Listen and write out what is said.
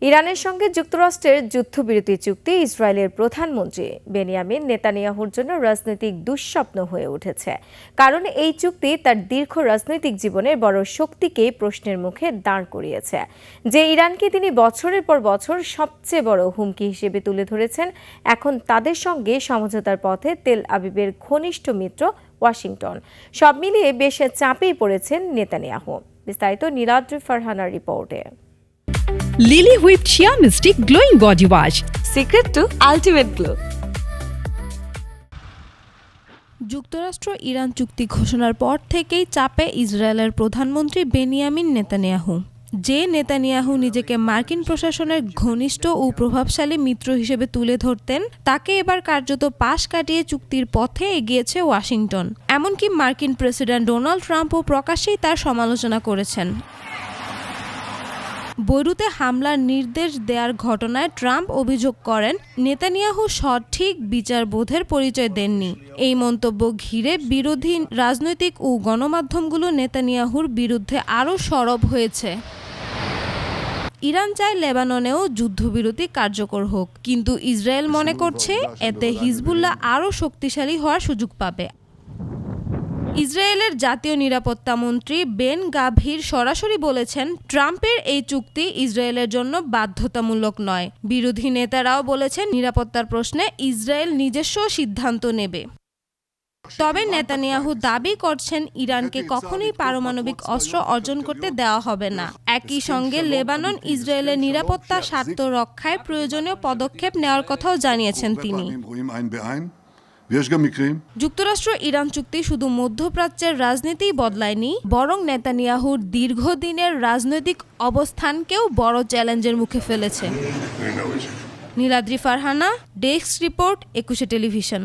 ইরানের সঙ্গে যুক্তরাষ্ট্রের যুদ্ধবিরতি চুক্তি ইসরায়েলের প্রধানমন্ত্রী বেনিয়ামিন নেতানিয়াহুর জন্য রাজনৈতিক দুঃস্বপ্ন হয়ে উঠেছে। কারণ এই চুক্তি তার দীর্ঘ রাজনৈতিক জীবনের বড় শক্তিকে প্রশ্নের মুখে দাঁড় করিয়েছে। যে ইরানকে তিনি বছরের পর বছর সবচেয়ে বড় হুমকি হিসেবে তুলে ধরেছেন, এখন তাদের সঙ্গে সমঝোতার পথে তেল আবিবের ঘনিষ্ঠ মিত্র ওয়াশিংটন। সব মিলিয়ে বেশ চাপেই পড়েছেন নেতানিয়াহু। বিস্তারিত নীলাদ্রি ফারহানার রিপোর্টে। Lily whipped shea mystic glowing body wash, secret to ultimate glow. যুক্তরাষ্ট্র ইরান চুক্তি ঘোষণার পর থেকেই চাপে ইসরায়েলের প্রধানমন্ত্রী বেনিয়ামিন নেতানিয়াহু। যে নেতানিয়াহু নিজেকে মার্কিন প্রশাসনের ঘনিষ্ঠ ও প্রভাবশালী মিত্র হিসেবে তুলে ধরতেন, তাকে এবার কার্যত পাশ কাটিয়ে চুক্তির পথে এগিয়েছে ওয়াশিংটন। এমনকি মার্কিন প্রেসিডেন্ট ডোনাল্ড ট্রাম্পও প্রকাশ্যেই তার সমালোচনা করেছেন। বৈরুতে হামলার নির্দেশ দেওয়ার ঘটনায় ট্রাম্প অভিযোগ করেন, নেতানিয়াহু সঠিক বিচারবোধের পরিচয় দেননি। এই মন্তব্য ঘিরে বিরোধী রাজনৈতিক ও গণমাধ্যমগুলো নেতানিয়াহুর বিরুদ্ধে আরও সরব হয়েছে। ইরান চায় লেবাননেও যুদ্ধবিরতি কার্যকর হোক, কিন্তু ইসরায়েল মনে করছে এতে হিজবুল্লাহ আরও শক্তিশালী হওয়ার সুযোগ পাবে। ইসরায়েলের জাতীয় নিরাপত্তা মন্ত্রী বেন গাভির সরাসরি বলেছেন, ট্রাম্পের এই চুক্তি ইসরায়েলের জন্য বাধ্যতামূলক নয়। বিরোধী নেতারাও বলেছেন, নিরাপত্তার প্রশ্নে ইসরায়েল নিজস্ব সিদ্ধান্ত নেবে। তবে নেতানিয়াহু দাবি করছেন, ইরানকে কখনোই পারমাণবিক অস্ত্র অর্জন করতে দেওয়া হবে না। একই সঙ্গে লেবানন ইসরায়েলের নিরাপত্তা স্বার্থ রক্ষায় প্রয়োজনীয় পদক্ষেপ নেওয়ার কথাও জানিয়েছেন তিনি। যুক্তরাষ্ট্র ইরান চুক্তি শুধু মধ্যপ্রাচ্যের রাজনীতিই বদলায়নি, বরং নেতানিয়াহুর দীর্ঘদিনের রাজনৈতিক অবস্থানকেও বড় চ্যালেঞ্জের মুখে ফেলেছে। Niladri Farhana, desk report, 21 television.